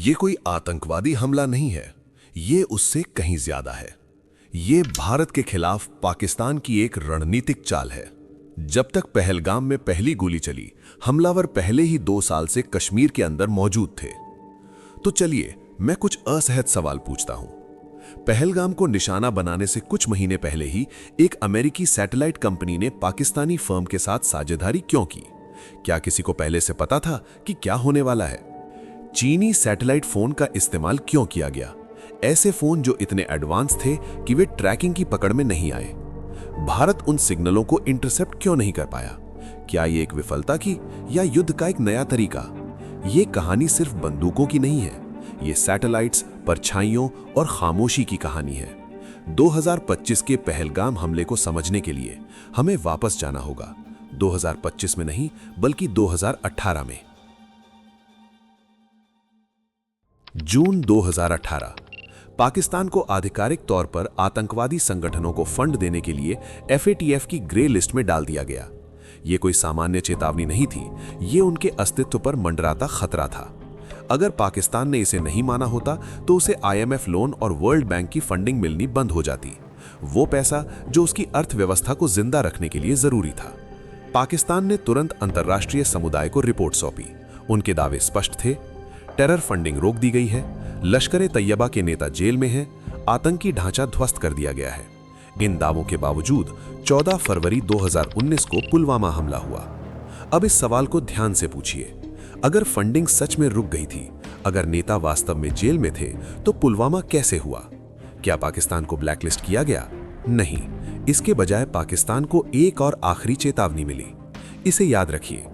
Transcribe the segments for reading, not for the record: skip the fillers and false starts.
ये कोई आतंकवादी हमला नहीं है, ये उससे कहीं ज्यादा है। ये भारत के खिलाफ पाकिस्तान की एक रणनीतिक चाल है। जब तक पहलगाम में पहली गोली चली, हमलावर पहले ही 2 साल से कश्मीर के अंदर मौजूद थे। तो चलिए मैं कुछ असहज सवाल पूछता हूं। पहलगाम को निशाना बनाने से कुछ महीने पहले ही एक अमेरिकी सैटेलाइट कंपनी ने पाकिस्तानी फर्म के साथ साझेदारी क्यों की? क्या किसी को पहले से पता था कि क्या होने वाला है? चीनी सैटेलाइट फोन का इस्तेमाल क्यों किया गया? ऐसे फोन जो इतने एडवांस थे कि वे ट्रैकिंग की पकड़ में नहीं आए। भारत उन सिग्नलों को इंटरसेप्ट क्यों नहीं कर पाया? क्या ये एक विफलता की या युद्ध का एक नया तरीका? ये कहानी सिर्फ बंदूकों की नहीं है, ये सैटेलाइट्स, परछाइयों और खामोशी की कहानी है। 2025 के पहलगाम हमले को समझने के लिए हमें वापस जाना होगा, 2025 में नहीं बल्कि 2018 में। जून 2018 पाकिस्तान को आधिकारिक तौर पर आतंकवादी संगठनों को फंड देने के लिए FATF की ग्रे लिस्ट में डाल दिया गया। ये कोई सामान्य चेतावनी नहीं थी, ये उनके अस्तित्व पर मंडराता खतरा था। अगर पाकिस्तान ने इसे नहीं माना होता तो उसे IMF लोन और वर्ल्ड बैंक की फंडिंग मिलनी बंद हो जाती, वो पैसा जो उसकी अर्थव्यवस्था को जिंदा रखने के लिए जरूरी था। पाकिस्तान ने तुरंत अंतर्राष्ट्रीय समुदाय को रिपोर्ट सौंपी। उनके दावे स्पष्ट थे, टेरर फंडिंग रोक दी गई है, लश्कर-ए-तैयबा के नेता जेल में हैं, आतंकी ढांचा ध्वस्त कर दिया गया है। इन दावों के बावजूद 14 फरवरी 2019 को पुलवामा हमला हुआ। अब इस सवाल को ध्यान से पूछिए, अगर फंडिंग सच में रुक गई थी, अगर नेता वास्तव में जेल में थे, तो पुलवामा कैसे हुआ? क्या पाकिस्तान को ब्लैकलिस्ट किया गया? नहीं, इसके बजाय पाकिस्तान को एक और आखिरी चेतावनी मिली। इसे याद रखिए,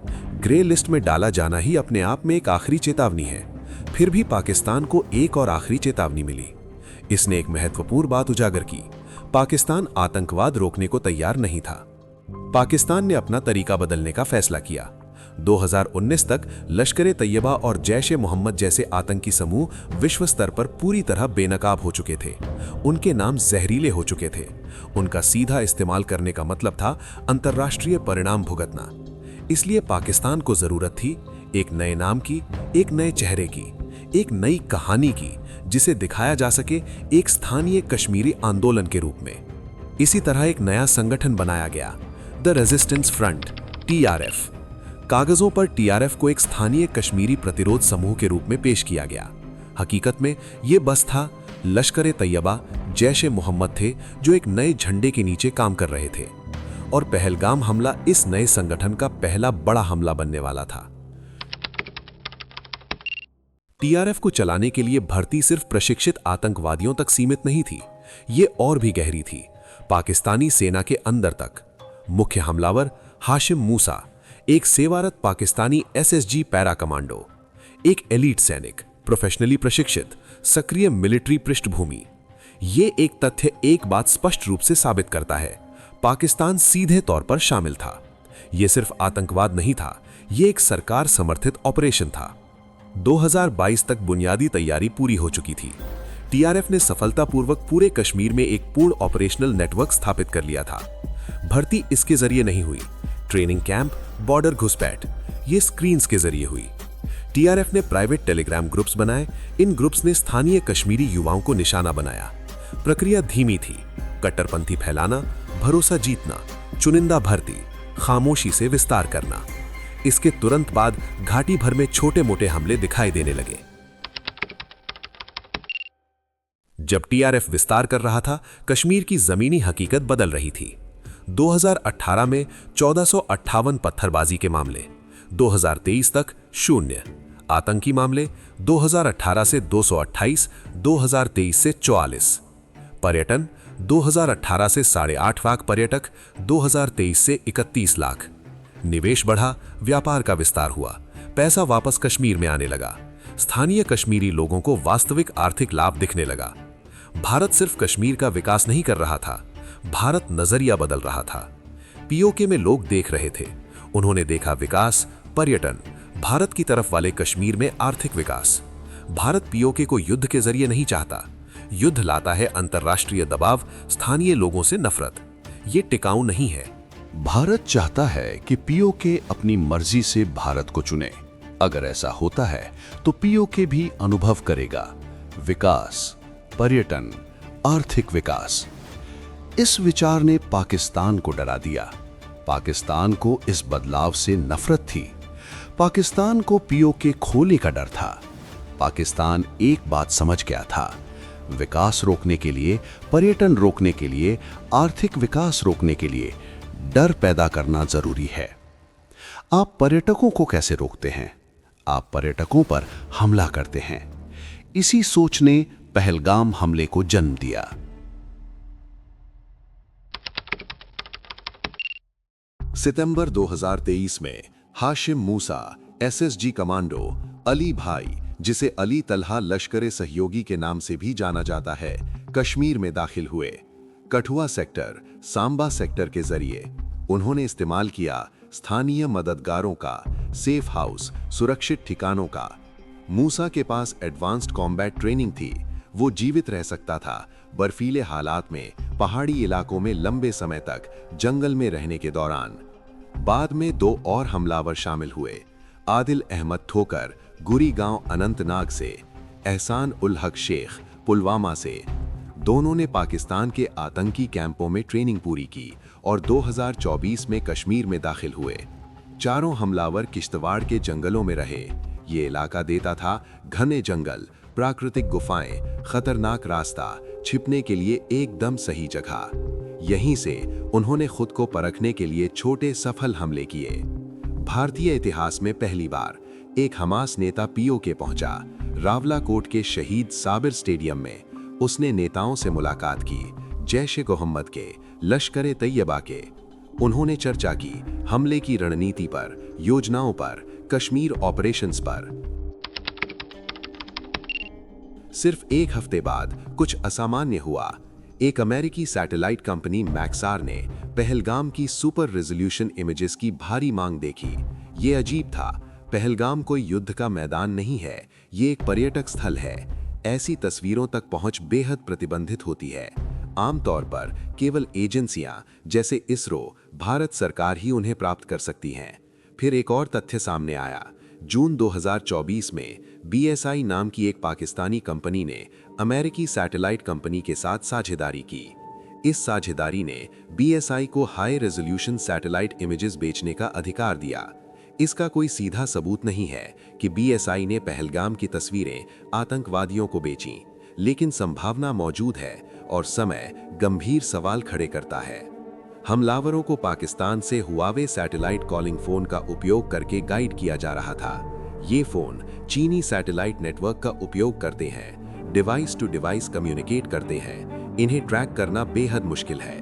ग्रे लिस्ट में डाला जाना ही अपने आप में एक आखिरी चेतावनी है। फिर भी पाकिस्तान को एक और आखिरी चेतावनी मिली। इसने एक महत्वपूर्ण बात उजागर की, पाकिस्तान आतंकवाद रोकने को तैयार नहीं था। पाकिस्तान ने अपना तरीका बदलने का फैसला किया। 2019 तक लश्कर-ए-तैयबा और जैश-ए-मोहम्मद जैसे आतंकी समूह विश्व स्तर पर पूरी तरह बेनकाब हो चुके थे। उनके नाम जहरीले हो चुके थे। उनका सीधा इस्तेमाल करने का मतलब था अंतर्राष्ट्रीय परिणाम भुगतना। इसलिए पाकिस्तान को जरूरत थी एक नए नाम की, एक नए चेहरे की, एक नई कहानी की, जिसे दिखाया जा सके एक स्थानीय कश्मीरी आंदोलन के रूप में। इसी तरह एक नया संगठन बनाया गया, द रेजिस्टेंस फ्रंट, TRF। कागजों पर TRF को एक स्थानीय कश्मीरी प्रतिरोध समूह के रूप में पेश किया गया। हकीकत में ये बस था लश्कर-ए-तैयबा, जैश-ए-मोहम्मद थे जो एक नए झंडे के नीचे काम कर रहे थे। और पहलगाम हमला इस नए संगठन का पहला बड़ा हमला बनने वाला था। TRF को चलाने के लिए भर्ती सिर्फ प्रशिक्षित आतंकवादियों तक सीमित नहीं थी, ये और भी गहरी थी, पाकिस्तानी सेना के अंदर तक। मुख्य हमलावर हाशिम मूसा, एक सेवारत पाकिस्तानी SSG पैरा कमांडो, एक एलीट सैनिक, प्रोफेशनली प्रशिक्षित, सक्रिय मिलिट्री पृष्ठभूमि। ये एक तथ्य एक बात स्पष्ट रूप से साबित करता है, पाकिस्तान सीधे तौर पर शामिल था। यह सिर्फ आतंकवाद नहीं था, यह एक सरकार समर्थित ऑपरेशन था। 2022 तक बुनियादी तैयारी पूरी हो चुकी थी। TRF ने सफलतापूर्वक पूरे कश्मीर में एक पूर्ण ऑपरेशनल नेटवर्क स्थापित कर लिया था। भर्ती इसके जरिए नहीं हुई, ट्रेनिंग कैंप, बॉर्डर घुसपैठ, ये स्क्रीन्स के जरिए हुई। TRF ने प्राइवेट टेलीग्राम ग्रुप्स बनाए, इन ग्रुप्स ने स्थानीय कश्मीरी युवाओं को निशाना बनाया। प्रक्रिया धीमी थी, कट्टरपंथी फैलाना, भरोसा जीतना, चुनिंदा भर्ती, खामोशी से विस्तार करना। इसके तुरंत बाद घाटी भर में छोटे मोटे हमले दिखाई देने लगे। जब TRF विस्तार कर रहा था, कश्मीर की जमीनी हकीकत बदल रही थी। 2018 में 1458 पत्थरबाजी के मामले, 2023 तक 0 आतंकी मामले, 2018 से 228, 2023 से 44 पर्यटन, 2018 से 8.5 लाख पर्यटक, 2023 से 31 लाख। निवेश बढ़ा, व्यापार का विस्तार हुआ, पैसा वापस कश्मीर में आने लगा, स्थानीय कश्मीरी लोगों को वास्तविक आर्थिक लाभ दिखने लगा। भारत सिर्फ कश्मीर का विकास नहीं कर रहा था, भारत नजरिया बदल रहा था। POK में लोग देख रहे थे, उन्होंने देखा विकास, पर्यटन, भारत की तरफ वाले कश्मीर में आर्थिक विकास। भारत POK को युद्ध के जरिए नहीं चाहता, युद्ध लाता है अंतर्राष्ट्रीय दबाव, स्थानीय लोगों से नफरत। ये टिकाऊ नहीं है। भारत चाहता है कि POK अपनी मर्जी से भारत को चुने, अगर ऐसा होता है तो पीओके भी अनुभव करेगा विकास, पर्यटन, आर्थिक विकास। इस विचार ने पाकिस्तान को डरा दिया। पाकिस्तान को इस बदलाव से नफरत थी। पाकिस्तान को पीओके खोने का डर था। पाकिस्तान एक बात समझ गया था, विकास रोकने के लिए, पर्यटन रोकने के लिए, आर्थिक विकास रोकने के लिए डर पैदा करना जरूरी है। आप पर्यटकों को कैसे रोकते हैं? आप पर्यटकों पर हमला करते हैं। इसी सोच ने पहलगाम हमले को जन्म दिया। सितंबर 2023 में हाशिम मूसा, एसएसजी कमांडो, अली भाई, जिसे अली तलहा लश्कर सहयोगी के नाम से भी जाना जाता है, कश्मीर में दाखिल हुए। कठुआ सेक्टर, सांबा सेक्टर के जरिए उन्होंने इस्तेमाल किया स्थानीय मददगारों का, सेफ हाउस, सुरक्षित ठिकानों का। मूसा के पास एडवांस्ड कॉम्बैट ट्रेनिंग थी। वो जीवित रह सकता था बर्फीले हालात में, पहाड़ी इलाकों में लंबे समय तक जंगल में रहने के दौरान। बाद में 2 और हमलावर शामिल हुए, आदिल अहमद ठोकर, गुरी गांव अनंतनाग से, एहसान उल हक शेख, पुलवामा से। दोनों ने पाकिस्तान के आतंकी कैंपों में ट्रेनिंग पूरी की और 2024 में कश्मीर में दाखिल हुए। चारों हमलावर किश्तवाड़ के जंगलों में रहे। ये इलाका देता था घने जंगल, प्राकृतिक गुफाएं, खतरनाक रास्ता, छिपने के लिए एकदम सही जगह। यहीं से उन्होंने खुद को परखने के लिए छोटे सफल हमले किए। भारतीय इतिहास में पहली बार एक हमास नेता पीओके पहुंचा। रावलाकोट के शहीद साबिर स्टेडियम में उसने नेताओं से मुलाकात की, जैश-ए-मोहम्मद के, लश्कर-ए-तैयबा के। उन्होंने चर्चा की हमले की रणनीति पर, योजनाओं पर, कश्मीर ऑपरेशंस पर। सिर्फ 1 हफ्ते बाद कुछ असामान्य हुआ। एक अमेरिकी सैटेलाइट कंपनी मैक्सार ने पहलगाम की सुपर रेजोल्यूशन इमेजेस की भारी मांग देखी। ये अजीब था। पहलगाम कोई युद्ध का मैदान नहीं है, ये एक पर्यटक स्थल है। ऐसी तस्वीरों तक पहुंच बेहद प्रतिबंधित होती है। आमतौर पर केवल एजेंसियां जैसे इसरो, भारत सरकार ही उन्हें प्राप्त कर सकती हैं। फिर एक और तथ्य सामने आया। जून 2024 में BSI नाम की एक पाकिस्तानी कंपनी ने अमेरिकी सैटेलाइट कंपनी के साथ साझेदारी की। इस साझेदारी ने BSI को हाई रेजोल्यूशन सैटेलाइट इमेजेस बेचने का अधिकार दिया। इसका कोई सीधा सबूत नहीं है कि BSI ने पहलगाम की तस्वीरें आतंकवादियों को बेचीं, लेकिन संभावना मौजूद है और समय गंभीर सवाल खड़े करता है। हमलावरों को पाकिस्तान से हुआवे सैटेलाइट कॉलिंग फोन का उपयोग करके गाइड किया जा रहा था। ये फोन चीनी सैटेलाइट नेटवर्क का उपयोग करते हैं, डिवाइस टू डिवाइस कम्युनिकेट करते हैं। इन्हें ट्रैक करना बेहद मुश्किल है।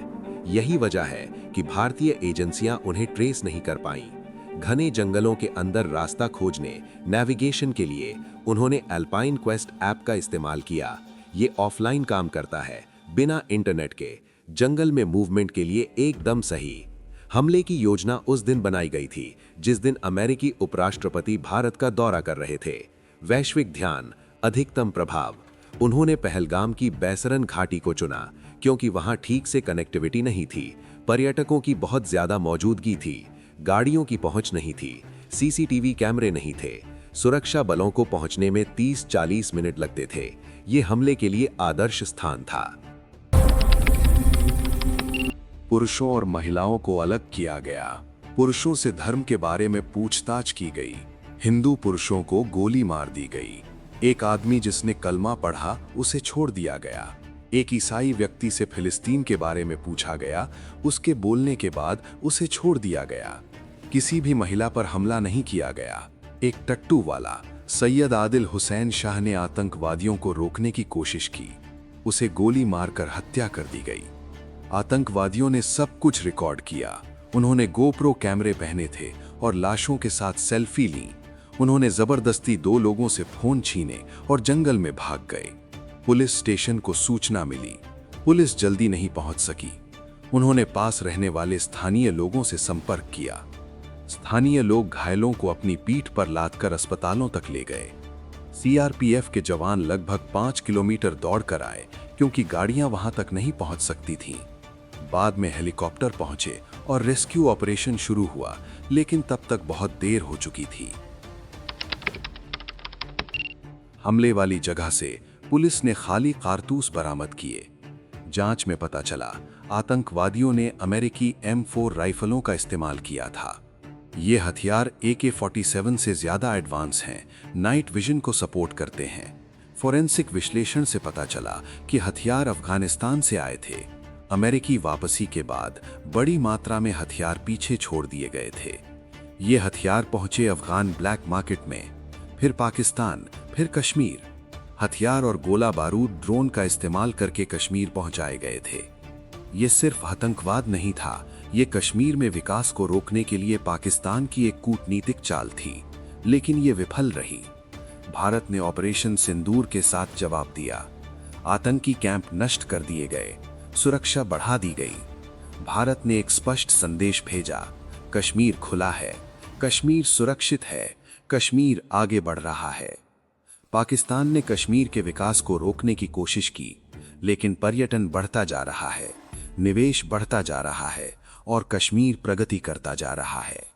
यही वजह है कि भारतीय एजेंसियां उन्हें ट्रेस नहीं कर पाईं। घने जंगलों के अंदर रास्ता खोजने, नेविगेशन के लिए उन्होंने अल्पाइन क्वेस्ट ऐप का इस्तेमाल किया। ये ऑफलाइन काम करता है, बिना इंटरनेट के, जंगल में मूवमेंट के लिए एकदम सही। हमले की योजना उस दिन बनाई गई थी जिस दिन अमेरिकी उपराष्ट्रपति भारत का दौरा कर रहे थे। वैश्विक ध्यान, अधिकतम प्रभाव। उन्होंने पहलगाम की बैसरन घाटी को चुना क्योंकि वहां ठीक से कनेक्टिविटी नहीं थी, पर्यटकों की बहुत ज्यादा मौजूदगी थी, गाड़ियों की पहुंच नहीं थी, CCTV कैमरे नहीं थे, सुरक्षा बलों को पहुंचने में 30-40 मिनट लगते थे। ये हमले के लिए आदर्श स्थान था। पुरुषों और महिलाओं को अलग किया गया। पुरुषों से धर्म के बारे में पूछताछ की गई। हिंदू पुरुषों को गोली मार दी गई। एक आदमी जिसने कलमा पढ़ा उसे छोड़ दिया गया। एक ईसाई व्यक्ति से फिलिस्तीन के बारे में पूछा गया, उसके बोलने के बाद उसे छोड़ दिया गया। किसी भी महिला पर हमला नहीं किया गया। एक टट्टू वाला सैयद आदिल हुसैन शाह ने आतंकवादियों को रोकने की कोशिश की। उसे गोली मारकर हत्या कर दी गई। आतंकवादियों ने सब कुछ रिकॉर्ड किया। उन्होंने गोप्रो कैमरे पहने थे और लाशों के साथ सेल्फी ली। उन्होंने जबरदस्ती 2 लोगों से फोन छीने और जंगल में भाग गए। पुलिस स्टेशन को सूचना मिली। पुलिस जल्दी नहीं पहुंच सकी। उन्होंने पास रहने वाले स्थानीय लोगों से संपर्क किया। स्थानीय लोग घायलों को अपनी पीठ पर लादकर अस्पतालों तक ले गए। CRPF के जवान लगभग 5 किलोमीटर दौड़कर आए क्योंकि गाड़ियां वहां तक नहीं पहुंच सकती थीं। बाद में हेलीकॉप्टर पहुंचे और रेस्क्यू ऑपरेशन शुरू हुआ, लेकिन तब तक बहुत देर हो चुकी थी। हमले वाली जगह से पुलिस ने खाली कारतूस बरामद किए। जांच में पता चला आतंकवादियों ने अमेरिकी M4 राइफलों का इस्तेमाल किया था। ये हथियार AK-47 से ज्यादा एडवांस हैं, नाइट विजन को सपोर्ट करते हैं। फोरेंसिक विश्लेषण से पता चला कि हथियार अफगानिस्तान से आए थे। अमेरिकी वापसी के बाद बड़ी मात्रा में हथियार पीछे छोड़ दिए गए थे। ये हथियार पहुंचे अफगान ब्लैक मार्केट में, फिर पाकिस्तान, फिर कश्मीर। हथियार और गोला बारूद ड्रोन का इस्तेमाल करके कश्मीर पहुंचाए गए थे। ये सिर्फ आतंकवाद नहीं था, ये कश्मीर में विकास को रोकने के लिए पाकिस्तान की एक कूटनीतिक चाल थी, लेकिन ये विफल रही। भारत ने ऑपरेशन सिंदूर के साथ जवाब दिया। आतंकी कैंप नष्ट कर दिए गए, सुरक्षा बढ़ा दी गई। भारत ने एक स्पष्ट संदेश भेजा, कश्मीर खुला है, कश्मीर सुरक्षित है, कश्मीर आगे बढ़ रहा है। पाकिस्तान ने कश्मीर के विकास को रोकने की कोशिश की, लेकिन पर्यटन बढ़ता जा रहा है, निवेश बढ़ता जा रहा है और कश्मीर प्रगति करता जा रहा है।